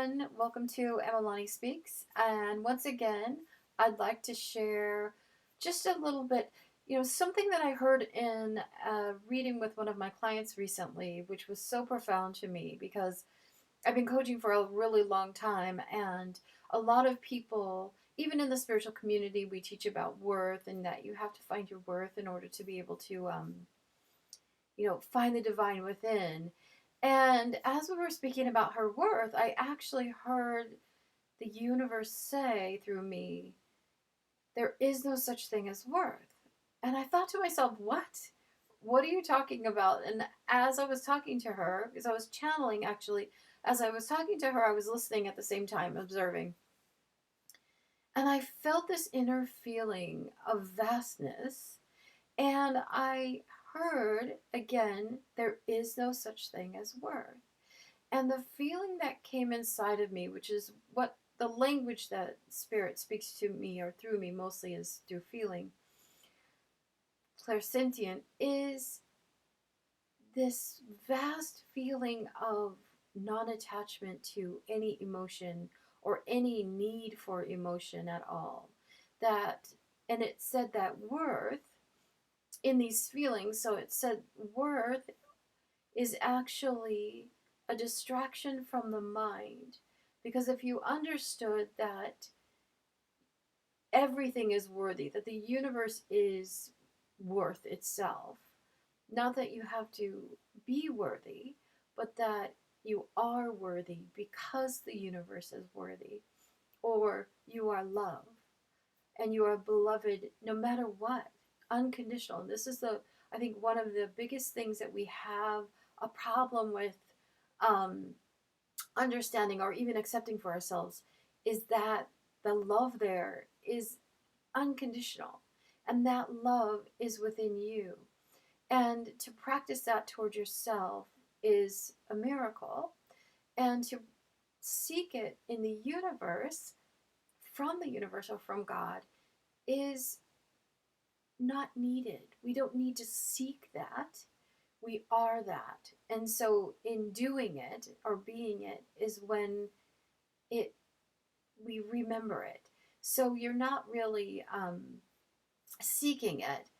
everyone. Welcome to Emalani Speaks. And once again, I'd like to share just a little bit, something that I heard in a reading with one of my clients recently, which was so profound to me because I've been coaching for a really long time. And a lot of people, even in the spiritual community, we teach about worth and that you have to find your worth in order to be able to, find the divine within. And as we were speaking about her worth, I actually heard the universe say through me, there is no such thing as worth. And I thought to myself, what? What are you talking about? And as I was talking to her, because I was channeling actually, as I was talking to her, I was listening at the same time, observing. And I felt this inner feeling of vastness. And I heard again, there is no such thing as worth. And the feeling that came inside of me, which is what the language that spirit speaks to me or through me mostly is through feeling, clairsentient, is this vast feeling of non attachment to any emotion or any need for emotion at all. That, and it said that worth in these feelings, so it said worth is actually a distraction from the mind. Because if you understood that everything is worthy, that the universe is worth itself, not that you have to be worthy, but that you are worthy because the universe is worthy, or you are love and you are beloved no matter what, unconditional. And this is I think, one of the biggest things that we have a problem with um, understanding or even accepting for ourselves is that the love there is unconditional and that love is within you. And to practice that toward yourself is a miracle. And to seek it in the universe, from the universe or from God, is not needed. We don't need to seek that. We are that. And so in doing it or being it is when it we remember it. So you're not really seeking it.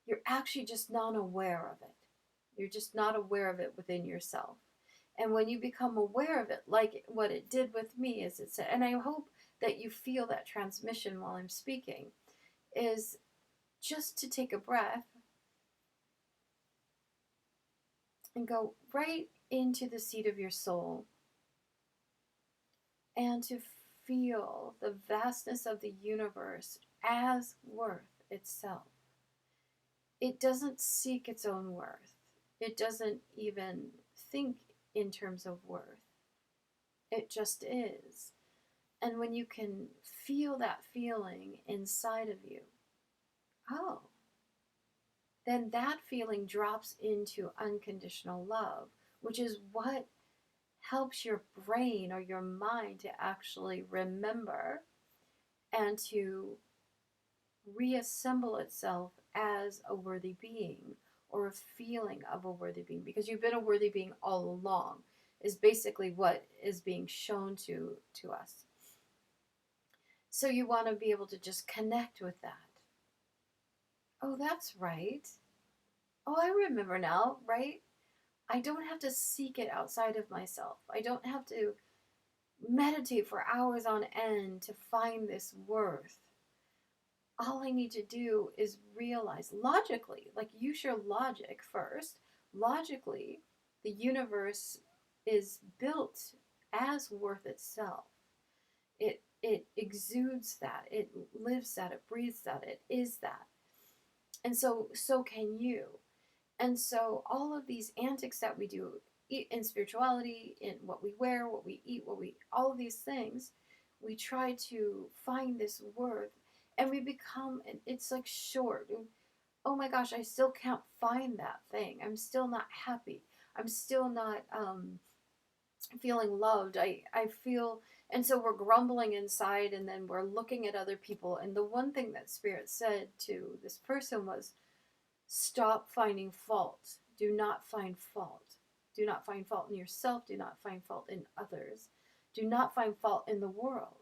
You're actually just not aware of it. You're just not aware of it within yourself. And when you become aware of it, like what it did with me, as it said, and I hope that you feel that transmission while I'm speaking, is just to take a breath and go right into the seat of your soul and to feel the vastness of the universe as worth itself. It doesn't seek its own worth. It doesn't even think in terms of worth. It just is. And when you can feel that feeling inside of you, oh, then that feeling drops into unconditional love, which is what helps your brain or your mind to actually remember and to reassemble itself as a worthy being or a feeling of a worthy being, because you've been a worthy being all along, is basically what is being shown to us. So you want to be able to just connect with that. Oh, that's right. Oh, I remember now, right? I don't have to seek it outside of myself. I don't have to meditate for hours on end to find this worth. All I need to do is realize logically, like, use your logic first. Logically, the universe is built as worth itself. It exudes that, it lives that, it breathes that, it is that. And so can you. And so all of these antics that we do in spirituality, in what we wear, what we eat, all of these things, we try to find this worth, and we become, it's like short. Oh my gosh, I still can't find that thing. I'm still not happy. I'm still not feeling loved. I feel, and so we're grumbling inside, and then we're looking at other people. And the one thing that Spirit said to this person was, stop finding fault. Do not find fault. Do not find fault in yourself. Do not find fault in others. Do not find fault in the world.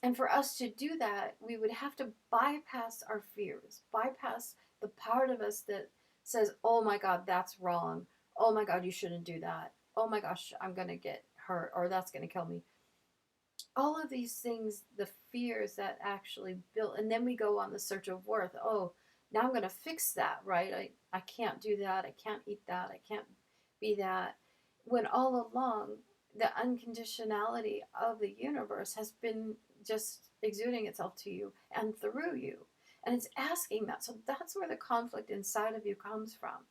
And for us to do that, we would have to bypass our fears, bypass the part of us that says, oh my God, that's wrong. Oh my God, you shouldn't do that. Oh my gosh, I'm going to get hurt, or that's going to kill me. All of these things, the fears that actually build, and then we go on the search of worth. Oh, now I'm going to fix that, right? I can't do that. I can't eat that. I can't be that. When all along, the unconditionality of the universe has been just exuding itself to you and through you. And it's asking that. So that's where the conflict inside of you comes from.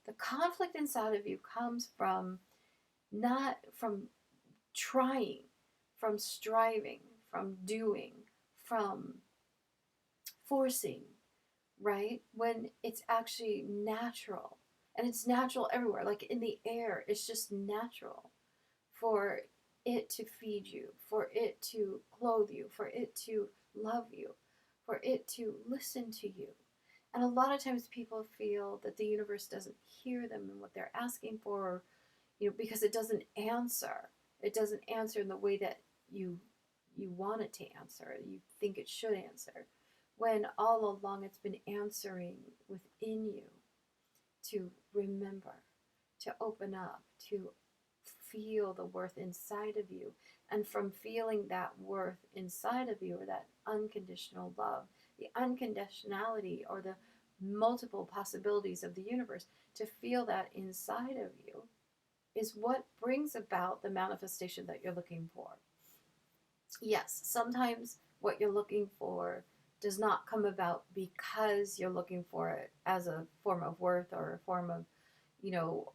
The conflict inside of you comes from not from trying, from striving, from doing, from forcing, right? When it's actually natural. And it's natural everywhere. Like in the air, it's just natural for it to feed you, for it to clothe you, for it to love you, for it to listen to you. And a lot of times people feel that the universe doesn't hear them and what they're asking for, because it doesn't answer. It doesn't answer in the way that you want it to answer, you think it should answer, when all along it's been answering within you to remember, to open up, to feel the worth inside of you. And from feeling that worth inside of you, or that unconditional love, the unconditionality, or the multiple possibilities of the universe, to feel that inside of you is what brings about the manifestation that you're looking for. Yes, sometimes what you're looking for does not come about because you're looking for it as a form of worth, or a form of,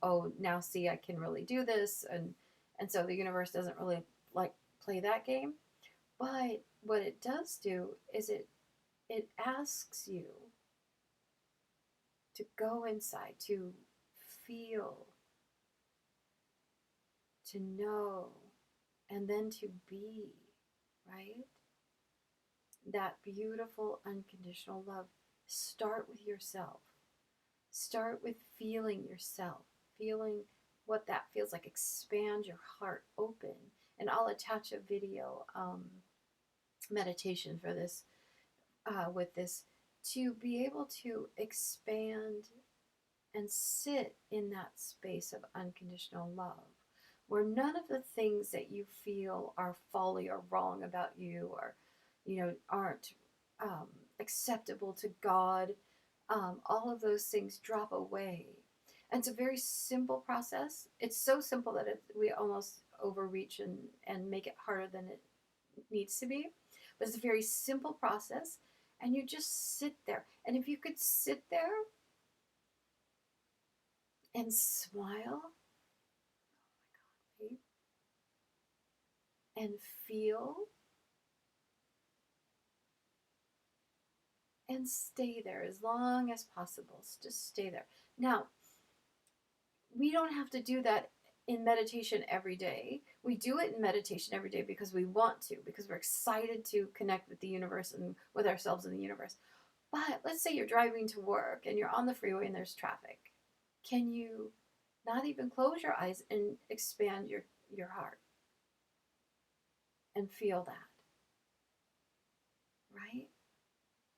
oh, now see, I can really do this. And so the universe doesn't really like play that game. But what it does do is it asks you to go inside, to feel, to know, and then to be, right? That beautiful unconditional love. Start with yourself. Start with feeling yourself, feeling what that feels like. Expand your heart open. And I'll attach a video meditation for this, with this, to be able to expand and sit in that space of unconditional love, where none of the things that you feel are folly or wrong about you, or aren't acceptable to God, all of those things drop away. And it's a very simple process. It's so simple that we almost overreach and make it harder than it needs to be. But it's a very simple process, and you just sit there. And if you could sit there and smile, right, and feel, and stay there as long as possible. Just stay there. Now, we don't have to do that in meditation every day. We do it in meditation every day because we want to, because we're excited to connect with the universe and with ourselves and the universe. But let's say you're driving to work and you're on the freeway and there's traffic. Can you not even close your eyes and expand your heart and feel that? Right?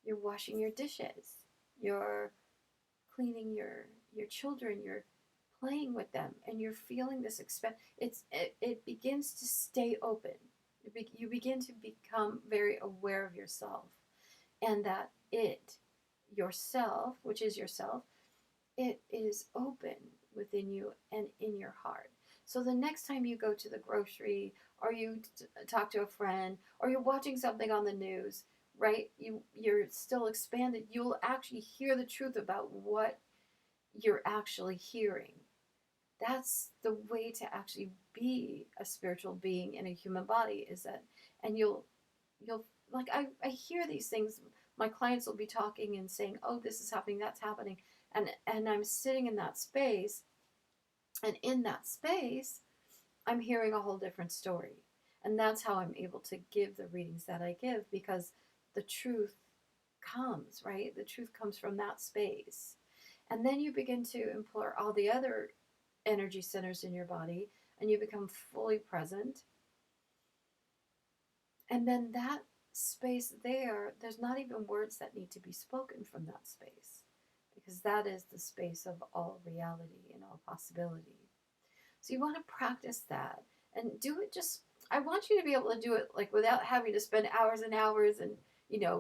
You're washing your dishes. You're cleaning your children. You're playing with them, and you're feeling this it begins to stay open. You begin to become very aware of yourself, and that yourself, which is yourself, it is open within you and in your heart. So the next time you go to the grocery, or you talk to a friend, or you're watching something on the news, right? You're still expanded. You'll actually hear the truth about what you're actually hearing. That's the way to actually be a spiritual being in a human body, is that, and you'll like, I hear these things. My clients will be talking and saying, oh, this is happening, that's happening. And I'm sitting in that space, and in that space, I'm hearing a whole different story. And that's how I'm able to give the readings that I give, because the truth comes, right? The truth comes from that space. And then you begin to implore all the other energy centers in your body, and you become fully present, And then that space there, there's not even words that need to be spoken from that space, because that is the space of all reality and all possibility. So you want to practice that and do it just, I want you to be able to do it like without having to spend hours and hours and,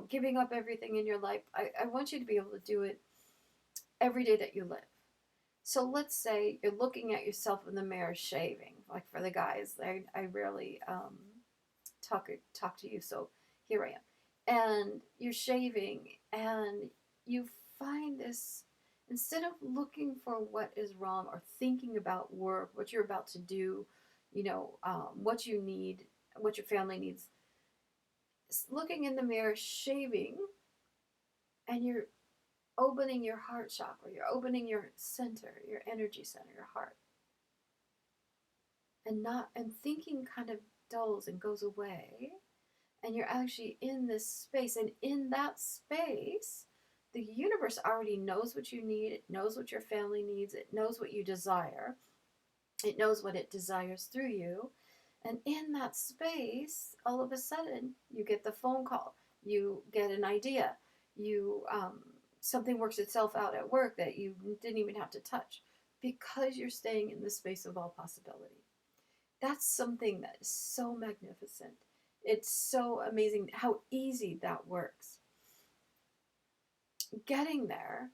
giving up everything in your life. I want you to be able to do it every day that you live. So let's say you're looking at yourself in the mirror shaving, like for the guys. I rarely talk to you, so here I am. And you're shaving, and you find this, instead of looking for what is wrong or thinking about work, what you're about to do, what you need, what your family needs, looking in the mirror, shaving, and you're opening your heart chakra, you're opening your center, your energy center, your heart, and thinking kind of dulls and goes away, and you're actually in this space, and in that space the universe already knows what you need, it knows what your family needs, it knows what you desire, it knows what it desires through you. And in that space, all of a sudden you get the phone call, you get an idea, you something works itself out at work that you didn't even have to touch, because you're staying in the space of all possibility. That's something that is so magnificent. It's so amazing how easy that works. Getting there,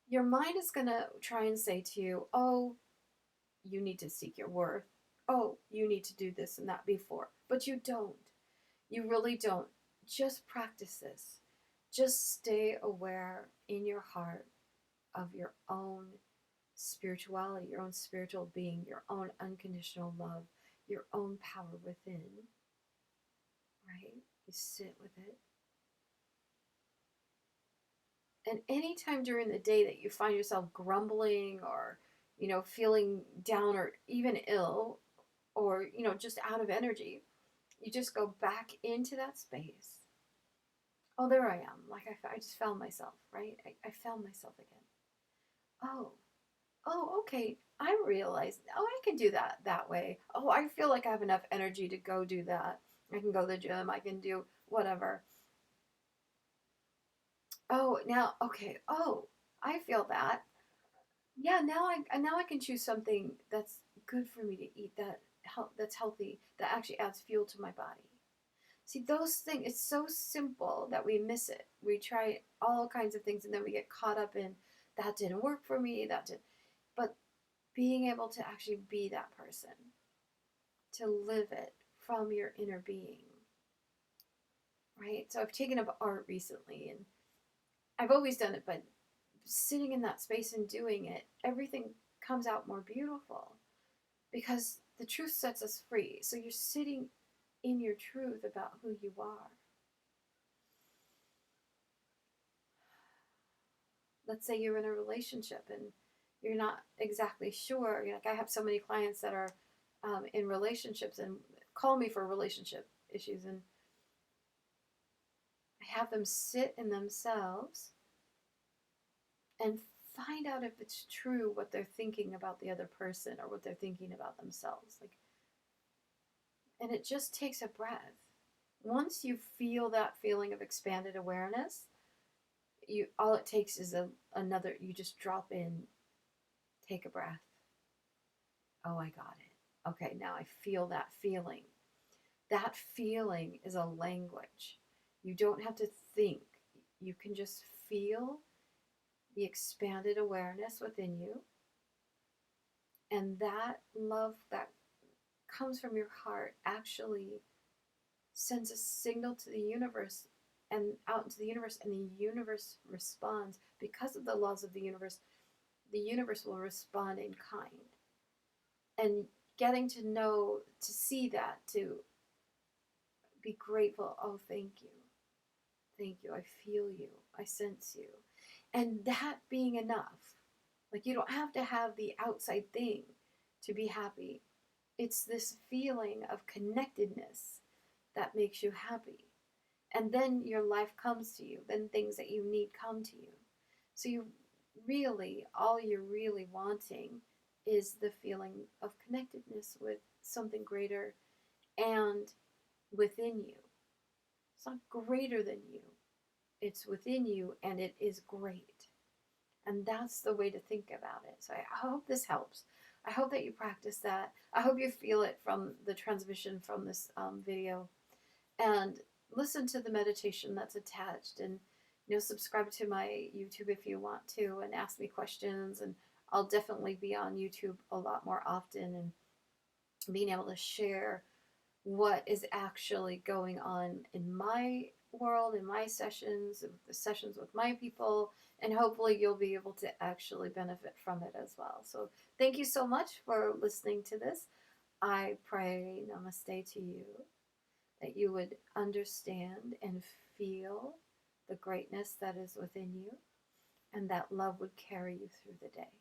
your mind is going to try and say to you, oh, you need to seek your worth. Oh, you need to do this and that before. But you don't. You really don't. Just practice this. Just stay aware in your heart of your own spirituality, your own spiritual being, your own unconditional love, your own power within, right? You sit with it. And anytime during the day that you find yourself grumbling or, feeling down or even ill or, just out of energy, you just go back into that space. Oh, there I am. Like I just found myself, right? I found myself again. Oh, okay. I realized, I can do that way. Oh, I feel like I have enough energy to go do that. I can go to the gym. I can do whatever. Oh, now, okay. Oh, I feel that. Yeah, now I can choose something that's good for me to eat, that's healthy, that actually adds fuel to my body. See, those things, it's so simple that we miss it. We try all kinds of things and then we get caught up in that didn't work for me, that did. But being able to actually be that person, to live it from your inner being, right? So I've taken up art recently, and I've always done it, but sitting in that space and doing it, everything comes out more beautiful because the truth sets us free. So you're sitting in your truth about who you are. Let's say you're in a relationship and you're not exactly sure. Like I have so many clients that are in relationships and call me for relationship issues, and I have them sit in themselves and find out if it's true what they're thinking about the other person or what they're thinking about themselves. Like, and it just takes a breath. Once you feel that feeling of expanded awareness, you all it takes is another. You just drop in, take a breath. Oh, I got it. Okay, now I feel that feeling. That feeling is a language. You don't have to think. You can just feel the expanded awareness within you. And that love that comes from your heart actually sends a signal to the universe and out into the universe, and the universe responds. Because of the laws of the universe will respond in kind. And getting to know, to see that, to be grateful. Oh, thank you. Thank you. I feel you. I sense you. And that being enough. Like you don't have to have the outside thing to be happy. It's this feeling of connectedness that makes you happy. And then your life comes to you. Then things that you need come to you. So all you're really wanting is the feeling of connectedness with something greater and within you. It's not greater than you. It's within you and it is great. And that's the way to think about it. So I hope this helps. I hope that you practice that. I hope you feel it from the transmission from this video. And listen to the meditation that's attached. And subscribe to my YouTube if you want to, and ask me questions. And I'll definitely be on YouTube a lot more often, and being able to share what is actually going on in my world, in my sessions, the sessions with my people, and hopefully you'll be able to actually benefit from it as well. So thank you so much for listening to this. I pray, namaste to you, that you would understand and feel the greatness that is within you, and that love would carry you through the day.